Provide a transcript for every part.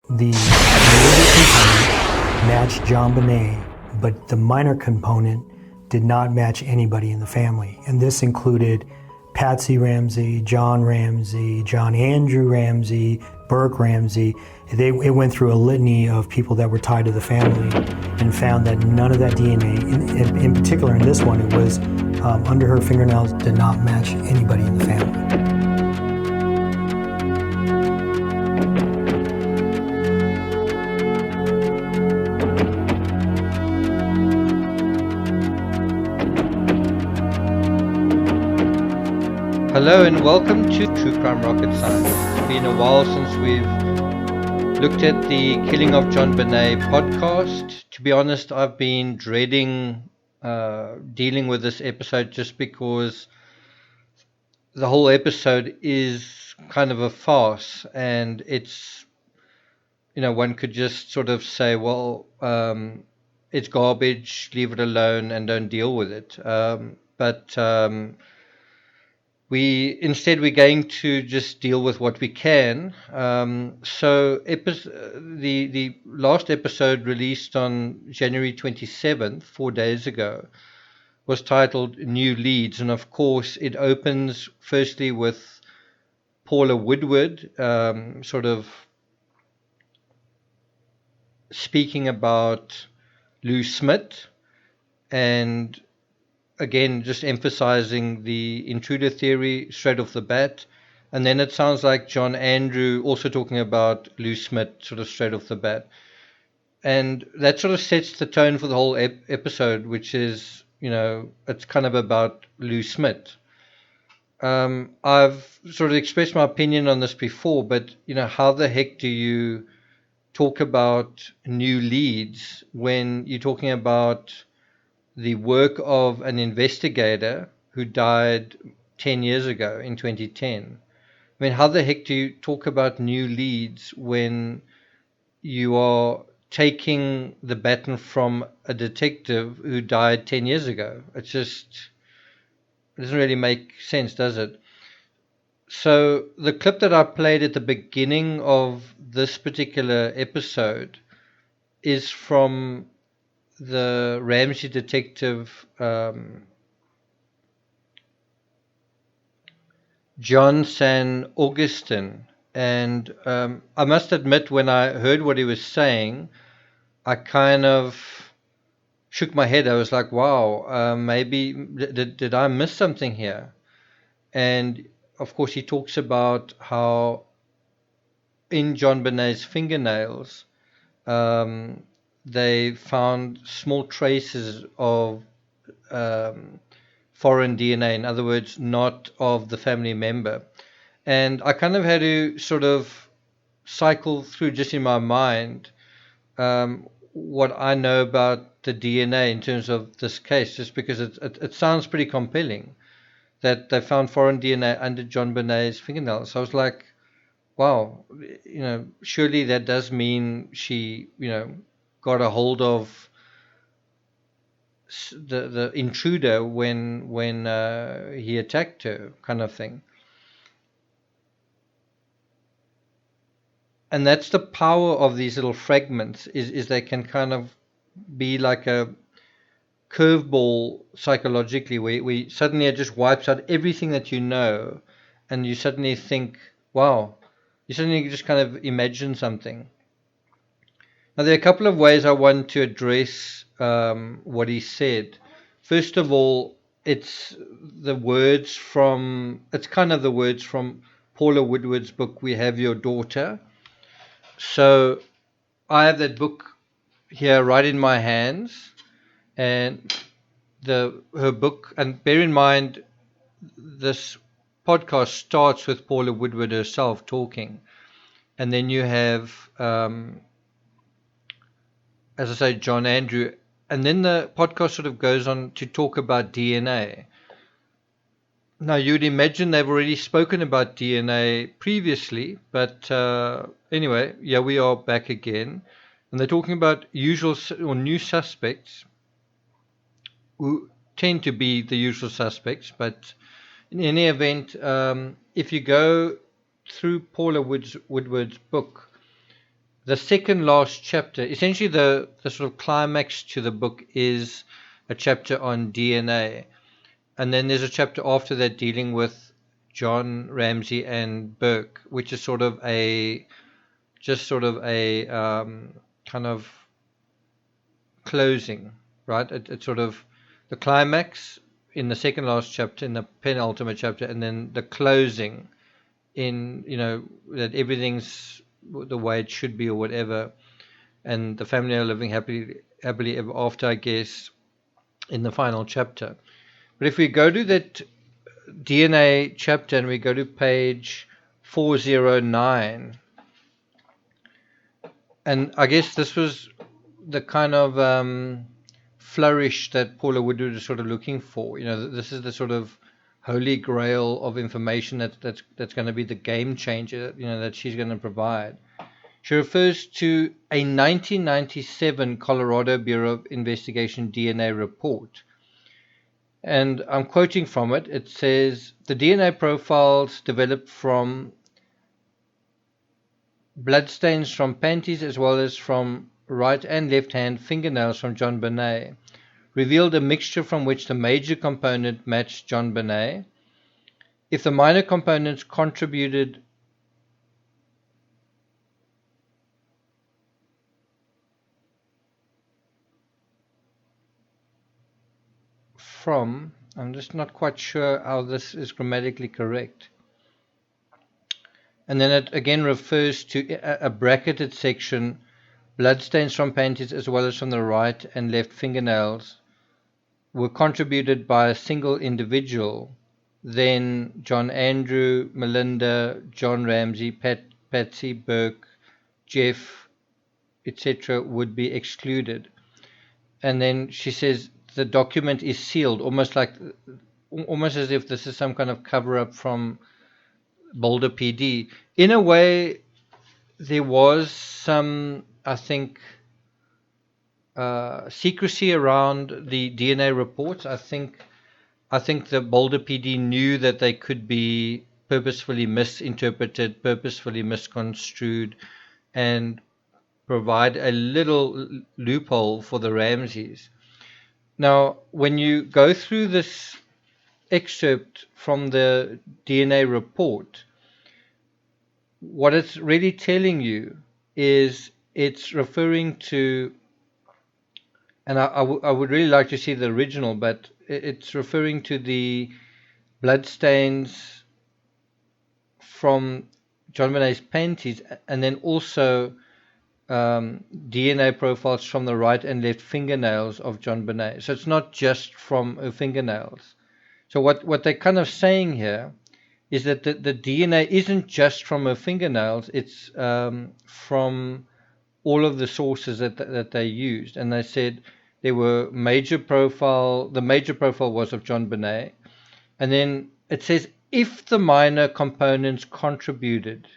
The major component matched JonBenet, but the minor component did not match anybody in the family. And this included Patsy Ramsey, John Ramsey, John Andrew Ramsey, Burke Ramsey. It went through a litany of people that were tied to the family and found that none of that DNA, in particular in this one, it was under her fingernails, did not match anybody in the family. Hello and welcome to True Crime Rocket Science. It's been a while since we've looked at the Killing of JonBenet podcast. To be honest, I've been dreading dealing with this episode just because the whole episode is kind of a farce, and it's, one could just sort of say, well, it's garbage, leave it alone and don't deal with it. But we're going to just deal with what we can. The last episode, released on January 27th, 4 days ago, was titled New Leads, and of course it opens firstly with Paula Woodward sort of speaking about Lou Smith, and again, just emphasizing the intruder theory straight off the bat. And then it sounds like John Andrew also talking about Lou Smith sort of straight off the bat. And that sort of sets the tone for the whole episode, which is, it's kind of about Lou Smith. I've sort of expressed my opinion on this before, but, how the heck do you talk about new leads when you're talking about the work of an investigator who died 10 years ago in 2010. I mean, how the heck do you talk about new leads when you are taking the baton from a detective who died 10 years ago? It doesn't really make sense, does it? So the clip that I played at the beginning of this particular episode is from the Ramsey detective John San Augustine, and I must admit, when I heard what he was saying, I kind of shook my head. I was like, wow, maybe did I miss something here? And of course he talks about how in JonBenet's fingernails they found small traces of foreign DNA, in other words, not of the family member. And I kind of had to sort of cycle through just in my mind what I know about the DNA in terms of this case, just because it sounds pretty compelling that they found foreign DNA under JonBenet's fingernails. So I was like, wow, surely that does mean she, got a hold of the intruder when he attacked her, kind of thing. And that's the power of these little fragments, is they can kind of be like a curveball psychologically, where suddenly it just wipes out everything that you know, and you suddenly think, wow, you suddenly just kind of imagine something. Now, there are a couple of ways I want to address what he said. First of all, it's kind of the words from Paula Woodward's book, We Have Your Daughter. So I have that book here right in my hands, and her book, and bear in mind, this podcast starts with Paula Woodward herself talking, and then you have as I say, John Andrew, and then the podcast sort of goes on to talk about DNA. Now, you'd imagine they've already spoken about DNA previously, but anyway, yeah, we are back again. And they're talking about usual or new suspects, who tend to be the usual suspects, but in any event, if you go through Paula Woodward's book, the second last chapter, essentially the sort of climax to the book, is a chapter on DNA. And then there's a chapter after that dealing with John Ramsey and Burke, which is sort of a kind of closing, right? It's sort of the climax in the second last chapter, in the penultimate chapter, and then the closing in, that everything's the way it should be or whatever, and the family are living happily ever after, I guess, in the final chapter. But if we go to that DNA chapter and we go to page 409, and I guess this was the kind of flourish that Paula Woodward is sort of looking for. This is the sort of holy grail of information that's going to be the game changer, that she's going to provide. She refers to a 1997 Colorado Bureau of Investigation DNA report. And I'm quoting from it. It says, the DNA profiles developed from bloodstains from panties as well as from right and left hand fingernails from JonBenet revealed a mixture from which the major component matched JonBenet. If the minor components contributed from, I'm just not quite sure how this is grammatically correct. And then it again refers to a bracketed section, bloodstains from panties as well as from the right and left fingernails were contributed by a single individual, then John Andrew, Melinda, John Ramsey, Patsy, Burke, Jeff, etc. would be excluded. And then she says the document is sealed, almost as if this is some kind of cover-up from Boulder PD. In a way, there was some, I think, secrecy around the DNA reports. I think the Boulder PD knew that they could be purposefully misinterpreted, purposefully misconstrued, and provide a little loophole for the Ramseys. Now, when you go through this excerpt from the DNA report, what it's really telling you is it's referring to, and I would really like to see the original, but it's referring to the bloodstains from JonBenet's panties, and then also DNA profiles from the right and left fingernails of JonBenet. So it's not just from her fingernails. So what they're kind of saying here is that the DNA isn't just from her fingernails, it's from all of the sources that they used. And they said there were the major profile was of JonBenet. And then it says, if the minor components contributed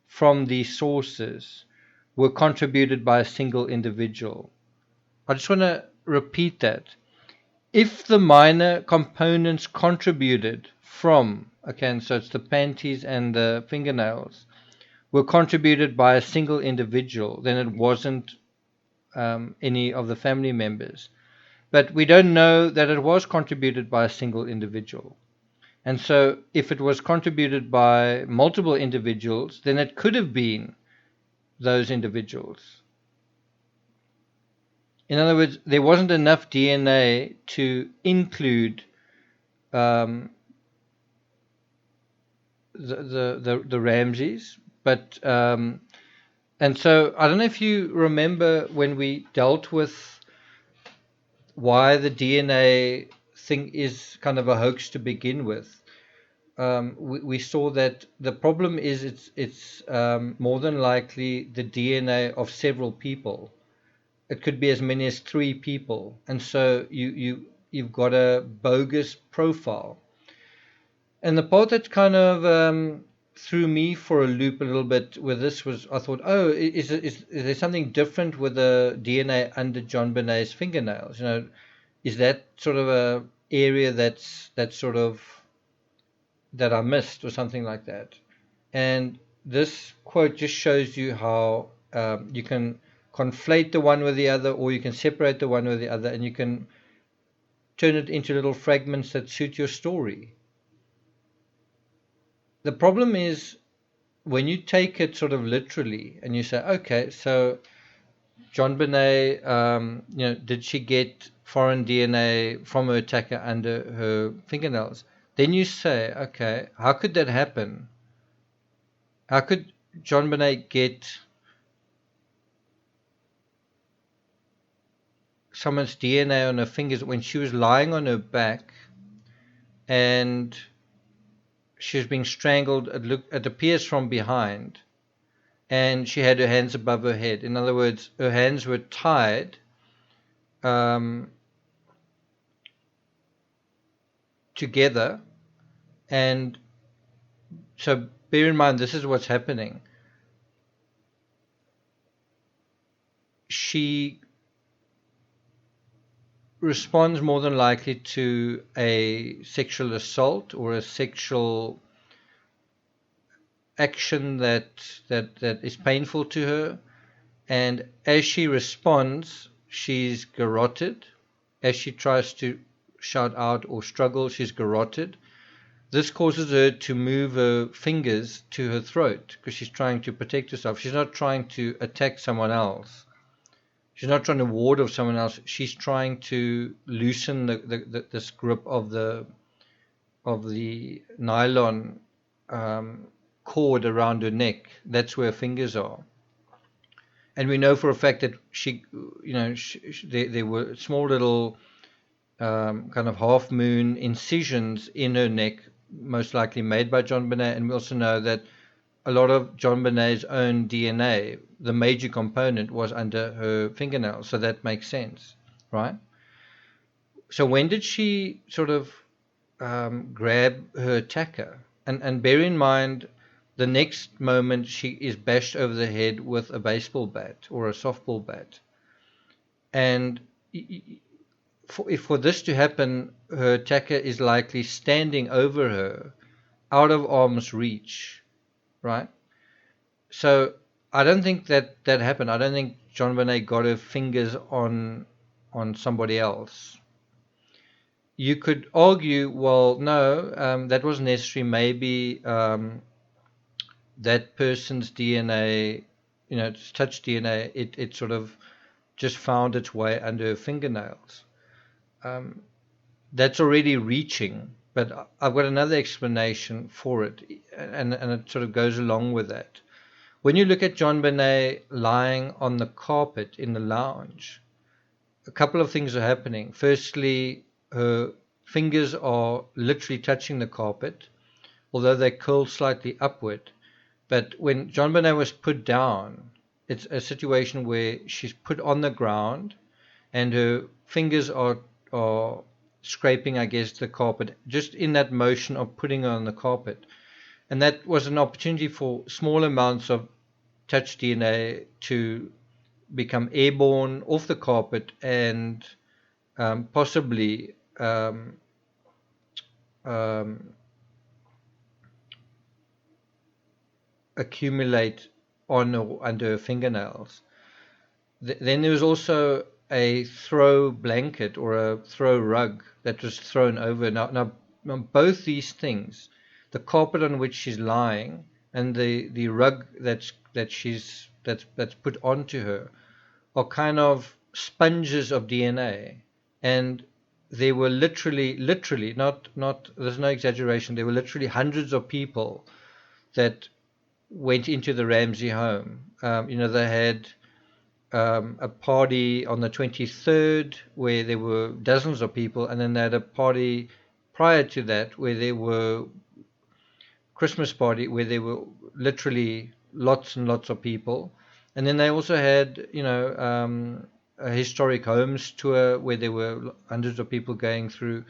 from these sources were contributed by a single individual. I just want to repeat that. If the minor components contributed from, okay, so it's the panties and the fingernails, were contributed by a single individual, then it wasn't any of the family members. But we don't know that it was contributed by a single individual. And so if it was contributed by multiple individuals, then it could have been those individuals. In other words, there wasn't enough DNA to include the Ramseys, but and so I don't know if you remember when we dealt with why the DNA thing is kind of a hoax to begin with. We saw that the problem is it's more than likely the DNA of several people. It could be as many as 3 people, and so you've got a bogus profile. And the part that kind of threw me for a loop a little bit with this was, I thought, oh, is there something different with the DNA under JonBenet's fingernails? Is that sort of a area that's sort of that I missed or something like that? And this quote just shows you how You can conflate the one with the other, or you can separate the one with the other, and you can turn it into little fragments that suit your story. The problem is when you take it sort of literally and you say, okay, so JonBenet, did she get foreign DNA from her attacker under her fingernails? Then you say, okay, how could that happen? How could JonBenet get someone's DNA on her fingers when she was lying on her back and she was being strangled? It appears from behind, and she had her hands above her head. In other words, her hands were tied together, and so bear in mind this is what's happening. She responds more than likely to a sexual assault or a sexual action that is painful to her, and as she responds, she's garroted. As she tries to shout out or struggle, she's garroted. This causes her to move her fingers to her throat because she's trying to protect herself. She's not trying to attack someone else. She's not trying to ward off someone else. She's trying to loosen this grip of the nylon cord around her neck. That's where her fingers are. And we know for a fact that there were small little kind of half moon incisions in her neck, most likely made by JonBenet. And we also know that a lot of JonBenet's own DNA, the major component, was under her fingernails. So that makes sense, right? So when did she sort of grab her attacker? And bear in mind, the next moment she is bashed over the head with a baseball bat or a softball bat. And for this to happen, her attacker is likely standing over her, out of arm's reach, right? So I don't think that happened. I don't think JonBenet got her fingers on somebody else. You could argue, well, no, that wasn't necessary. Maybe that person's DNA, touch DNA, it sort of just found its way under her fingernails. That's already reaching, but I've got another explanation for it, and it sort of goes along with that. When you look at JonBenet lying on the carpet in the lounge, a couple of things are happening. Firstly, her fingers are literally touching the carpet, although they curl slightly upward. But when JonBenet was put down, it's a situation where she's put on the ground and her fingers are scraping, I guess, the carpet, just in that motion of putting her on the carpet. And that was an opportunity for small amounts of touch DNA to become airborne off the carpet and possibly accumulate on or under her fingernails. Then there was also a throw blanket or a throw rug that was thrown over. Now both these things, the carpet on which she's lying and the rug that's put onto her, are kind of sponges of DNA. And there were literally, not there's no exaggeration, there were literally hundreds of people that went into the Ramsey home. They had a party on the 23rd where there were dozens of people, and then they had a party prior to that where there were Christmas party where there were literally lots and lots of people. And then they also had a historic homes tour where there were hundreds of people going through.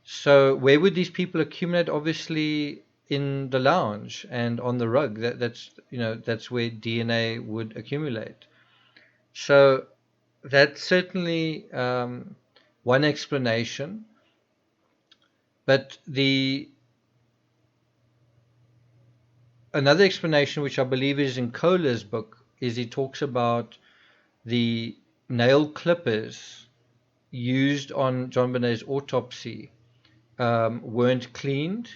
So where would these people accumulate? Obviously in the lounge and on the rug. That's where DNA would accumulate. So that's certainly one explanation. But another explanation, which I believe is in Kohler's book, is he talks about the nail clippers used on JonBenet's autopsy weren't cleaned,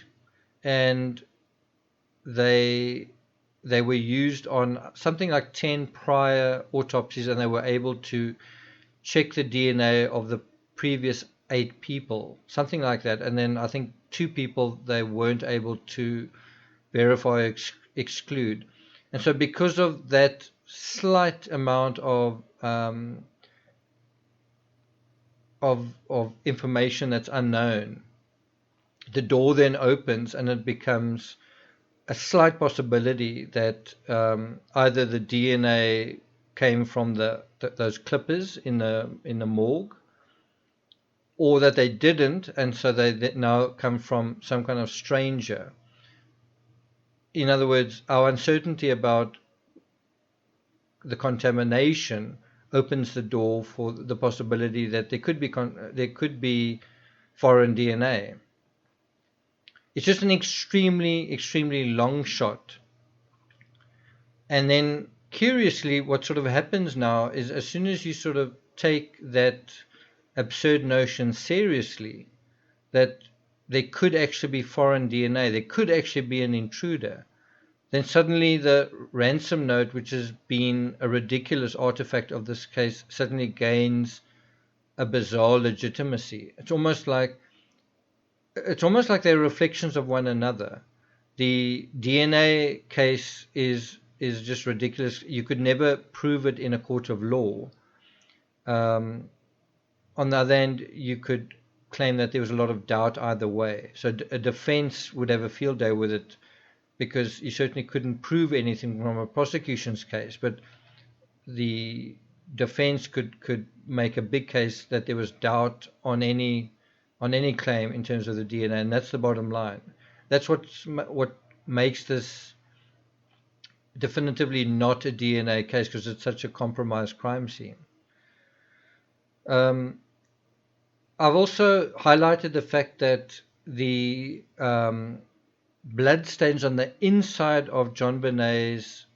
and they were used on something like 10 prior autopsies, and they were able to check the DNA of the previous 8 people, something like that. And then I think 2 people they weren't able to verify or exclude. And so because of that slight amount of information that's unknown, the door then opens and it becomes a slight possibility that either the DNA came from those clippers in the morgue, or that they didn't, and so they now come from some kind of stranger. In other words, our uncertainty about the contamination opens the door for the possibility that there could be foreign DNA. It's just an extremely, extremely long shot. And then, curiously, what sort of happens now is as soon as you sort of take that absurd notion seriously, that there could actually be foreign DNA, there could actually be an intruder, then suddenly the ransom note, which has been a ridiculous artifact of this case, suddenly gains a bizarre legitimacy. It's almost like they're reflections of one another. The DNA case is just ridiculous. You could never prove it in a court of law. On the other hand, you could claim that there was a lot of doubt either way. So a defense would have a field day with it, because you certainly couldn't prove anything from a prosecution's case, but the defense could make a big case that there was doubt on any claim in terms of the DNA, and that's the bottom line. That's what makes this definitively not a DNA case, because it's such a compromised crime scene. I've also highlighted the fact that the blood stains on the inside of JonBenet's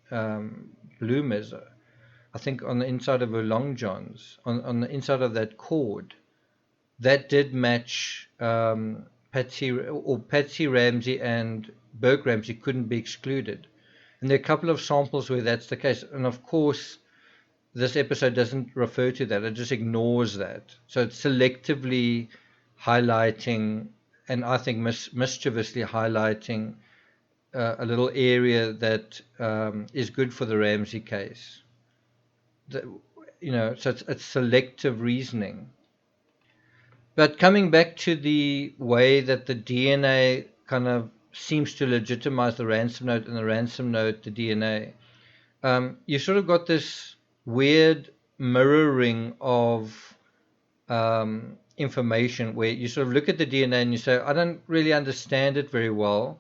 bloomers, I think on the inside of her long johns, on the inside of that cord, that did match Patsy Ramsey, and Burke Ramsey couldn't be excluded. And there are a couple of samples where that's the case. And of course, this episode doesn't refer to that. It just ignores that. So it's selectively highlighting, and I think mischievously highlighting, a little area that is good for the Ramsey case. So it's selective reasoning. But coming back to the way that the DNA kind of seems to legitimize the ransom note, and the ransom note the DNA, you sort of got this weird mirroring of information, where you sort of look at the DNA and you say, I don't really understand it very well,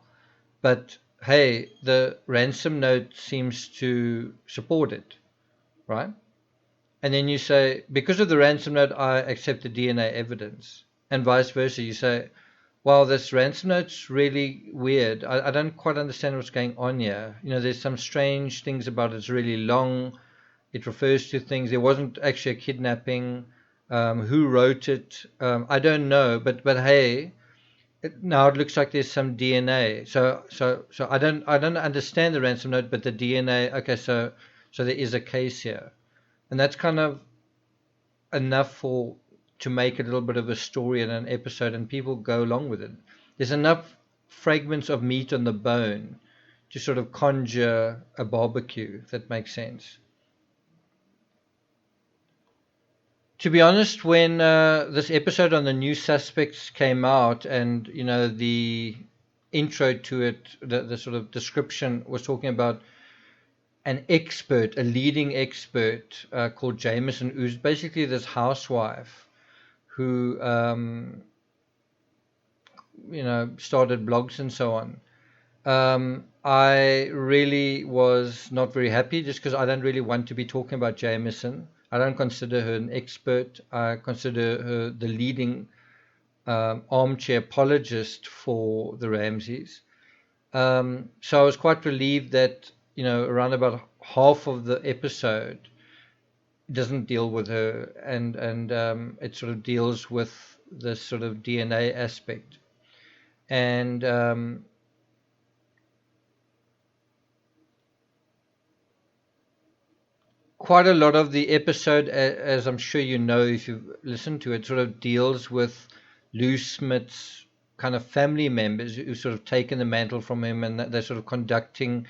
but hey, the ransom note seems to support it, right? And then you say, because of the ransom note, I accept the DNA evidence, and vice versa. You say, well, this ransom note's really weird. I don't quite understand what's going on here. There's some strange things about it. It's really long. It refers to things. There wasn't actually a kidnapping. Who wrote it? I don't know. But hey, now it looks like there's some DNA. So I don't understand the ransom note, but the DNA. Okay, so there is a case here, and that's kind of enough to make a little bit of a story in an episode, and people go along with it. There's enough fragments of meat on the bone to sort of conjure a barbecue, if that makes sense. To be honest, when this episode on the new suspects came out, and the intro to it, the sort of description was talking about an expert, a leading expert called Jameson, who's basically this housewife who started blogs and so on. I really was not very happy, just because I don't really want to be talking about Jameson. I don't consider her an expert. I consider her the leading armchair apologist for the Ramseys. So I was quite relieved that around about half of the episode doesn't deal with her, and it sort of deals with this sort of DNA aspect. And quite a lot of the episode, as I'm sure you know if you've listened to it, sort of deals with Lou Smith's kind of family members who sort of taken the mantle from him, and they're sort of conducting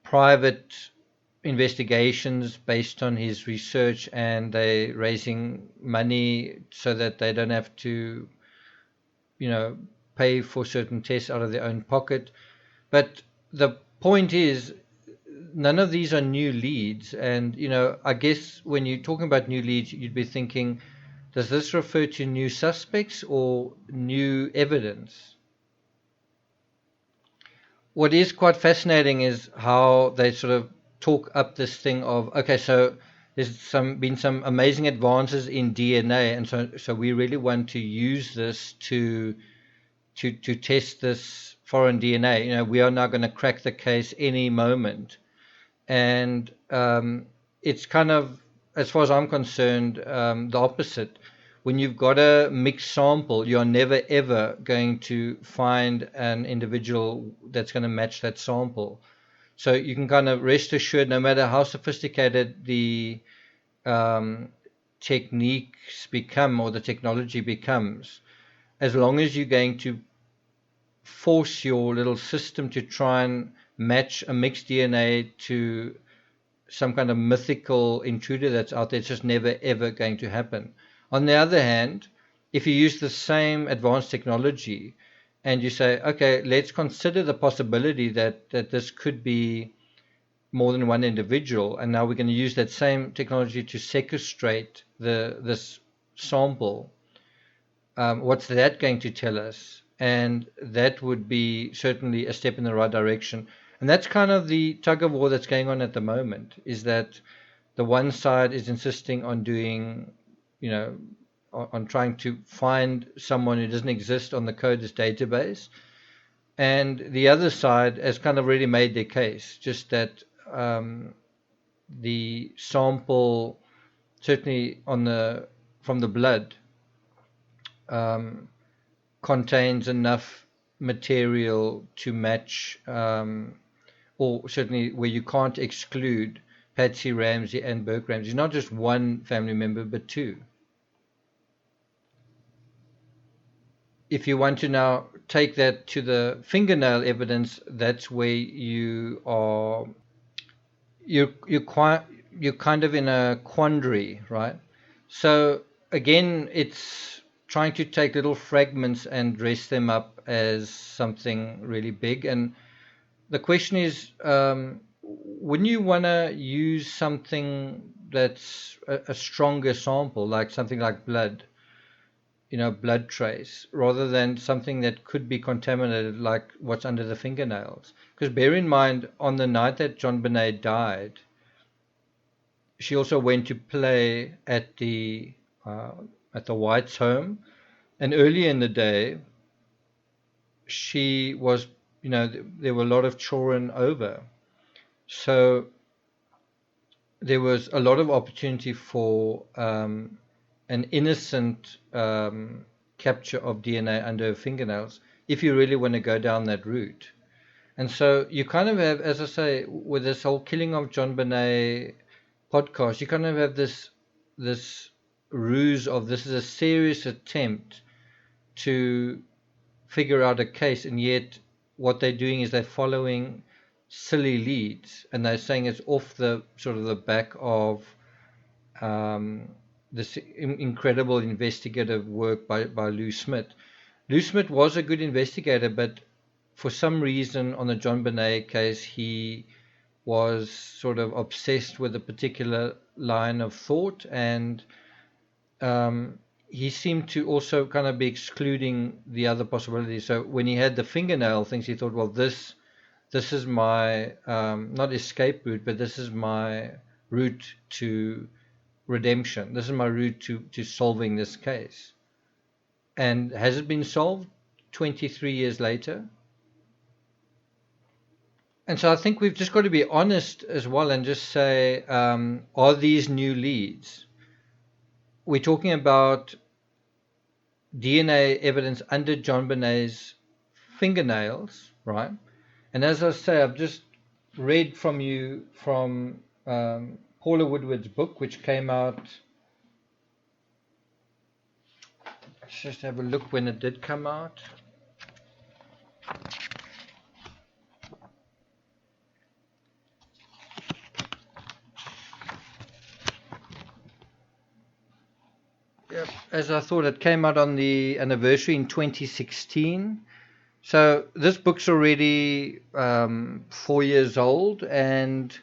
private investigations based on his research, and they're raising money so that they don't have to, pay for certain tests out of their own pocket. But the point is, none of these are new leads. And, I guess when you're talking about new leads, you'd be thinking, does this refer to new suspects or new evidence? What is quite fascinating is how they sort of talk up this thing of, okay, so there's been some amazing advances in DNA, and so we really want to use this to test this foreign DNA. We are now going to crack the case any moment. And it's kind of, as far as I'm concerned, the opposite. When you've got a mixed sample, you're never ever going to find an individual that's going to match that sample. So you can kind of rest assured, no matter how sophisticated the techniques become or the technology becomes, as long as you're going to force your little system to try and match a mixed DNA to some kind of mythical intruder that's out there, it's just never ever going to happen. On the other hand, if you use the same advanced technology and you say, okay, let's consider the possibility that this could be more than one individual, and now we're going to use that same technology to sequestrate this sample, what's that going to tell us? And that would be certainly a step in the right direction. And that's kind of the tug of war that's going on at the moment, is that the one side is insisting on doing, on trying to find someone who doesn't exist on the CODIS database. And the other side has kind of really made their case, just that the sample, certainly from the blood, contains enough material to match, or certainly where you can't exclude Patsy Ramsey and Burke Ramsey, not just one family member, but two. If you want to now take that to the fingernail evidence, that's where you're kind of in a quandary, right? So again, it's trying to take little fragments and dress them up as something really big. And the question is, wouldn't you want to use something that's a stronger sample, like something like blood, blood trace, rather than something that could be contaminated, like what's under the fingernails? Because bear in mind, on the night that JonBenet died, she also went to play at the White's home, and earlier in the day, she was, there were a lot of children over, so there was a lot of opportunity for an innocent capture of DNA under her fingernails, if you really want to go down that route. And so you kind of have, as I say, with this whole Killing of JonBenet podcast, you kind of have this ruse of, this is a serious attempt to figure out a case, and yet what they're doing is they're following silly leads, and they're saying it's off the sort of the back of this incredible investigative work by Lou Smith. Lou Smith was a good investigator, but for some reason on the JonBenet case, he was sort of obsessed with a particular line of thought, and he seemed to also kind of be excluding the other possibilities. So when he had the fingernail things, he thought, well, this is my not escape route, but this is my route to redemption. This is my route to solving this case. And has it been solved 23 years later? And so I think we've just got to be honest as well and just say, are these new leads? We're talking about DNA evidence under JonBenet's fingernails, right? And as I say, I've just read from Paula Woodward's book, which came out. Let's just have a look when it did come out. Yep. As I thought, it came out on the anniversary in 2016. So this book's already 4 years old, and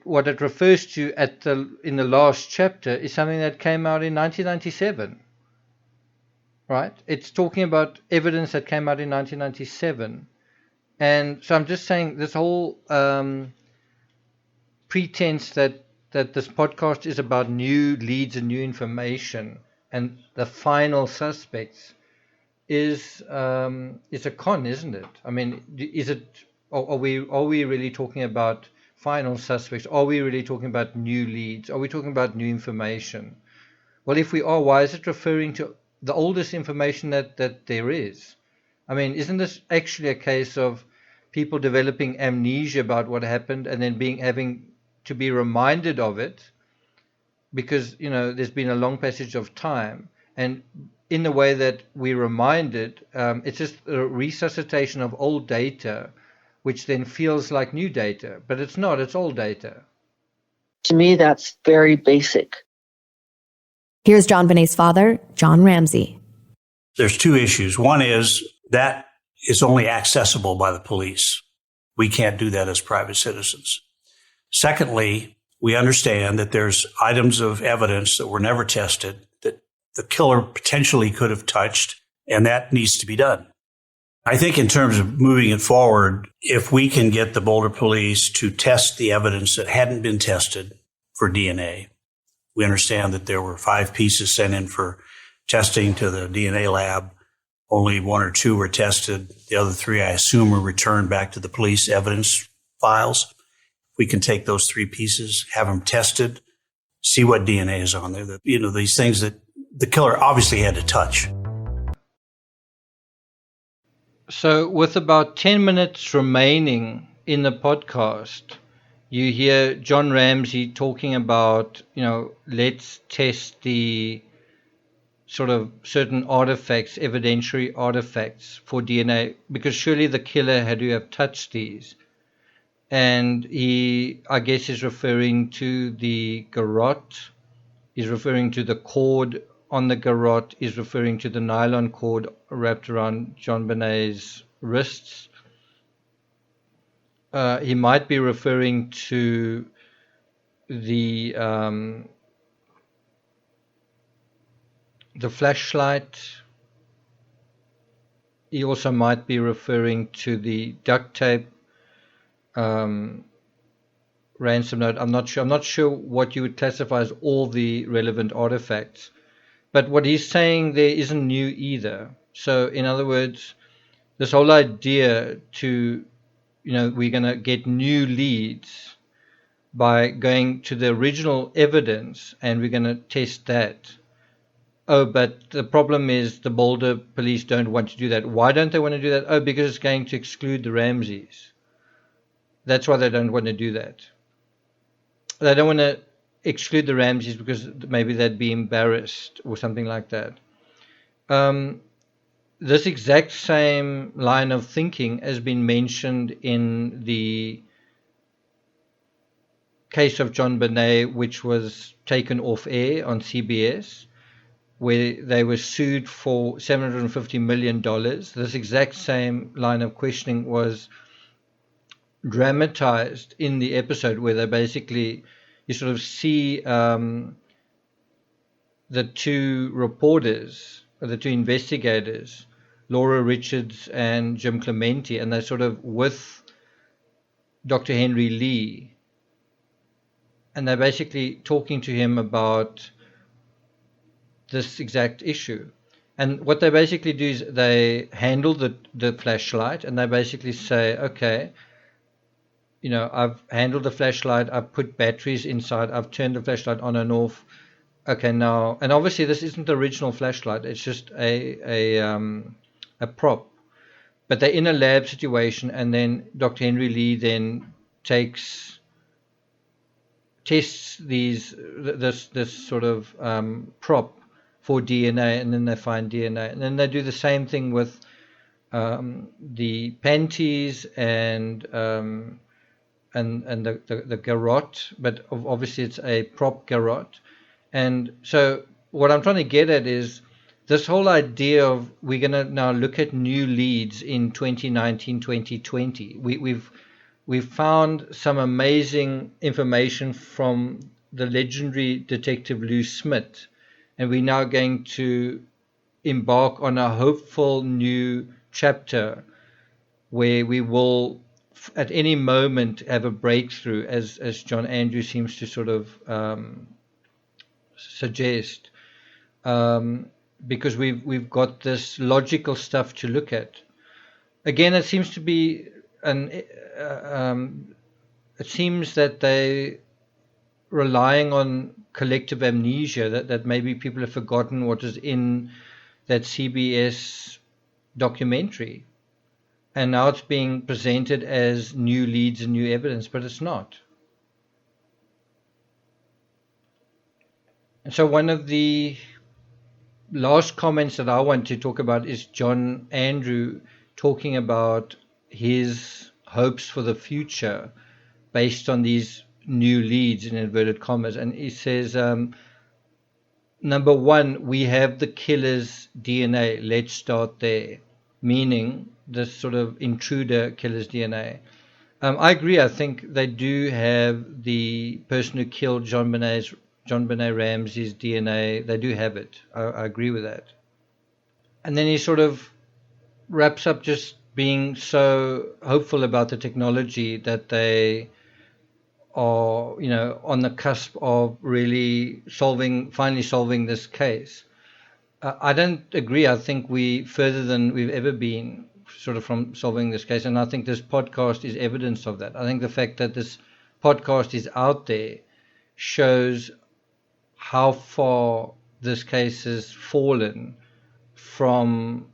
what it refers to in the last chapter is something that came out in 1997. Right? It's talking about evidence that came out in 1997. And so I'm just saying this whole pretense that this podcast is about new leads and new information and the final suspects is a con, isn't it? I mean, is it? Are we really talking about final suspects? Are we really talking about new leads? Are we talking about new information? Well, if we are, why is it referring to the oldest information that there is? I mean, isn't this actually a case of people developing amnesia about what happened and then having to be reminded of it because, there's been a long passage of time, and in the way that we're reminded, it's just a resuscitation of old data, which then feels like new data, but it's not, it's old data. To me, that's very basic. Here's JonBenet's father, John Ramsey. There's two issues. One is that is only accessible by the police. We can't do that as private citizens. Secondly, we understand that there's items of evidence that were never tested that the killer potentially could have touched, and that needs to be done. I think in terms of moving it forward, if we can get the Boulder police to test the evidence that hadn't been tested for DNA, we understand that there were 5 pieces sent in for testing to the DNA lab. Only 1 or 2 were tested. The other 3, I assume, were returned back to the police evidence files. We can take those 3 pieces, have them tested, see what DNA is on there. These things that the killer obviously had to touch. So with about 10 minutes remaining in the podcast, you hear John Ramsey talking about, let's test the sort of certain artifacts, evidentiary artifacts for DNA, because surely the killer had to have touched these. And he, I guess, is referring to the garrote, he's referring to the cord on the garrote, he's referring to the nylon cord wrapped around JonBenet's wrists. He might be referring to the flashlight. He also might be referring to the duct tape, ransom note. I'm not sure what you would classify as all the relevant artifacts. But what he's saying there isn't new either. So in other words, this whole idea to, we're going to get new leads by going to the original evidence and we're going to test that. Oh, but the problem is the Boulder police don't want to do that. Why don't they want to do that? Oh, because it's going to exclude the Ramseys. That's why they don't want to do that. They don't want to exclude the Ramseys because maybe they'd be embarrassed or something like that. This exact same line of thinking has been mentioned in the case of JonBenet, which was taken off air on CBS, where they were sued for $750 million. This exact same line of questioning was dramatized in the episode, where they basically, you sort of see the 2 reporters, or the 2 investigators, Laura Richards and Jim Clementi, and they're sort of with Dr. Henry Lee, and they're basically talking to him about this exact issue. And what they basically do is they handle the flashlight, and they basically say, okay, I've handled the flashlight, I've put batteries inside, I've turned the flashlight on and off. Okay, now, and obviously this isn't the original flashlight, it's just a prop. But they're in a lab situation, and then Dr. Henry Lee then tests this sort of prop for DNA, and then they find DNA, and then they do the same thing with the panties and the garrote, but obviously it's a prop garrote. And so what I'm trying to get at is this whole idea of we're going to now look at new leads in 2019, 2020. We've found some amazing information from the legendary detective Lou Smith, and we're now going to embark on a hopeful new chapter where we will at any moment have a breakthrough, as John Andrew seems to sort of suggest, because we've got this logical stuff to look at. Again, it seems to be it seems that they relying on collective amnesia, that maybe people have forgotten what is in that CBS documentary, and now it's being presented as new leads and new evidence, but it's not. And so one of the last comments that I want to talk about is John Andrew talking about his hopes for the future based on these new leads in inverted commas. And he says, number one, we have the killer's DNA. Let's start there. Meaning this sort of intruder killer's DNA. I agree. I think they do have the person who killed JonBenet Ramsey's DNA. They do have it. I agree with that. And then he sort of wraps up just being so hopeful about the technology that they are, on the cusp of really finally solving this case. I don't agree. I think we're further than we've ever been sort of from solving this case. And I think this podcast is evidence of that. I think the fact that this podcast is out there shows how far this case has fallen from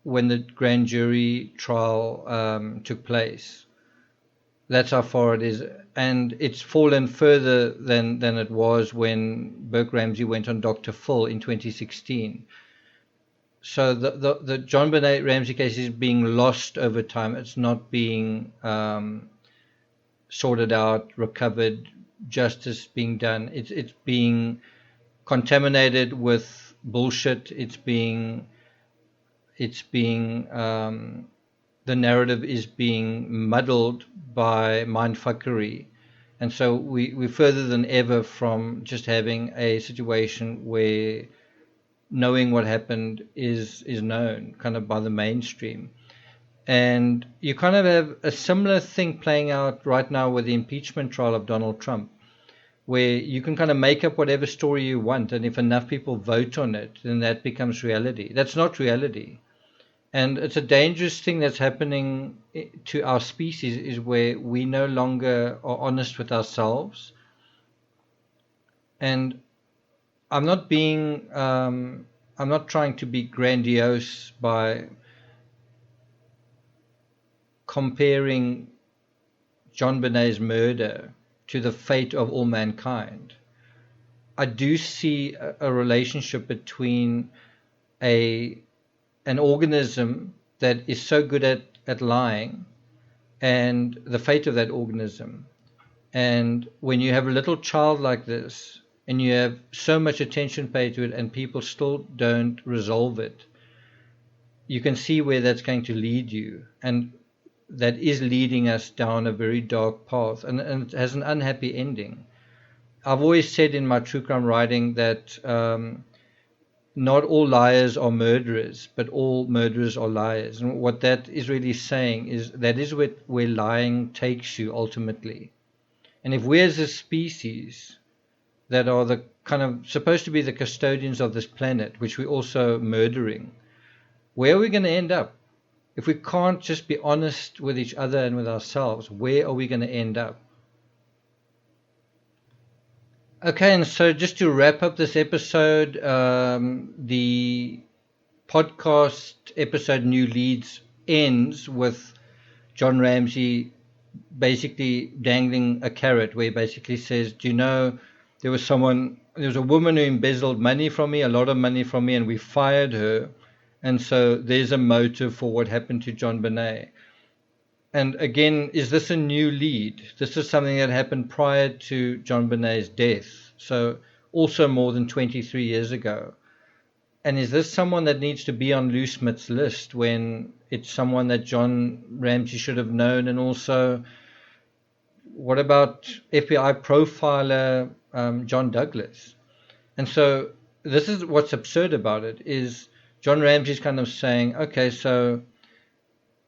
when the grand jury trial took place. That's how far it is. And it's fallen further than it was when Burke Ramsey went on Dr. Phil in 2016. So the JonBenet Ramsey case is being lost over time. It's not being sorted out, recovered, justice being done. It's being contaminated with bullshit. The narrative is being muddled by mindfuckery. And so we're further than ever from just having a situation where knowing what happened is known kind of by the mainstream. And you kind of have a similar thing playing out right now with the impeachment trial of Donald Trump, where you can kind of make up whatever story you want, and if enough people vote on it, then that becomes reality. That's not reality. And it's a dangerous thing that's happening to our species, is where we no longer are honest with ourselves. And I'm not trying to be grandiose by comparing JonBenet's murder to the fate of all mankind. I do see a relationship between an organism that is so good at lying and the fate of that organism. And when you have a little child like this and you have so much attention paid to it and people still don't resolve it, you can see where that's going to lead you. And that is leading us down a very dark path, and it has an unhappy ending. I've always said in my true crime writing that not all liars are murderers, but all murderers are liars. And what that is really saying is that is where lying takes you ultimately. And if we as a species that are the kind of supposed to be the custodians of this planet, which we're also murdering, where are we going to end up? if we can't just be honest with each other and with ourselves, where are we going to end up? Okay, and so just to wrap up this episode, the podcast episode New Leads ends with John Ramsey basically dangling a carrot, where he basically says, do you know, there was a woman who embezzled money from me, a lot of money from me, and we fired her. And so there's a motive for what happened to JonBenet. And again, is this a new lead? This is something that happened prior to JonBenet's death, so also more than 23 years ago. And is this someone that needs to be on Lou Smith's list when it's someone that John Ramsey should have known? And also, what about FBI profiler John Douglas? And so this is what's absurd about it, is John Ramsey's kind of saying, okay, so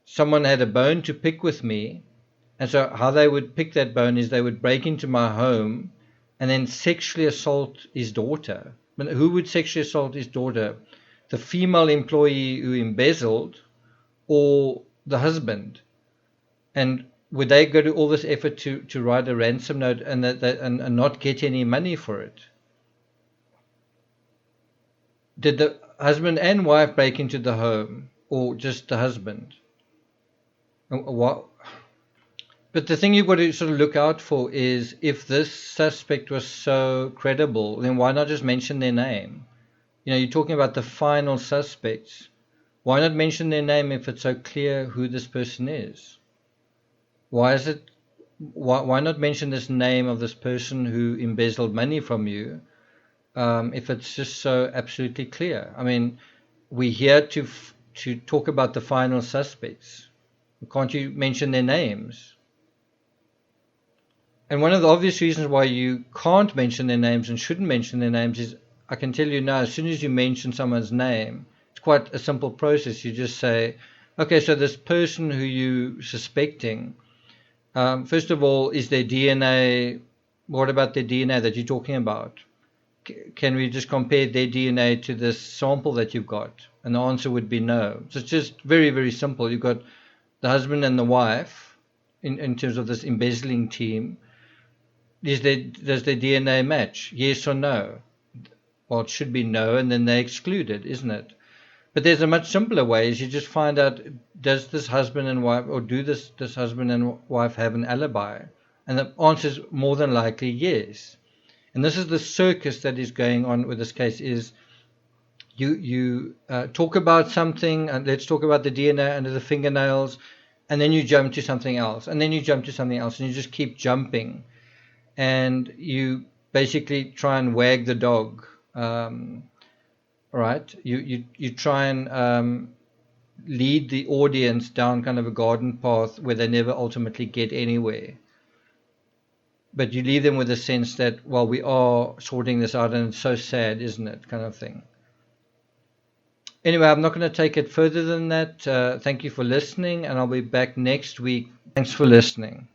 someone had a bone to pick with me, and so how they would pick that bone is they would break into my home and then sexually assault his daughter. But who would sexually assault his daughter? The female employee who embezzled, or the husband? And would they go to all this effort to write a ransom note and not get any money for it? Did the husband and wife break into the home, or just the husband? What? But the thing you've got to sort of look out for is, if this suspect was so credible, then why not just mention their name? You know, you're talking about the final suspects. Why not mention their name if it's so clear who this person is? Why not mention this name of this person who embezzled money from you if it's just so absolutely clear? I mean, we're here to talk about the final suspects. Can't you mention their names? And one of the obvious reasons why you can't mention their names and shouldn't mention their names is, I can tell you now, as soon as you mention someone's name, it's quite a simple process. You just say, okay, so this person who you're suspecting, first of all, is their DNA, what about their DNA that you're talking about? Can we just compare their DNA to this sample that you've got? And the answer would be no. So it's just very, very simple. You've got the husband and the wife in terms of this embezzling team. Does their DNA match? Yes or no? Well, it should be no, and then they're excluded, isn't it? But there's a much simpler way, is you just find out, does this husband and wife, or do this husband and wife have an alibi? And the answer is more than likely yes. And this is the circus that is going on with this case, is you talk about something, and let's talk about the DNA under the fingernails, and then you jump to something else, and then you jump to something else, and you just keep jumping. And you basically try and wag the dog, right? You try and lead the audience down kind of a garden path where they never ultimately get anywhere. But you leave them with a sense that, well, we are sorting this out, and it's so sad, isn't it, kind of thing. Anyway, I'm not going to take it further than that. Thank you for listening, and I'll be back next week. Thanks for listening.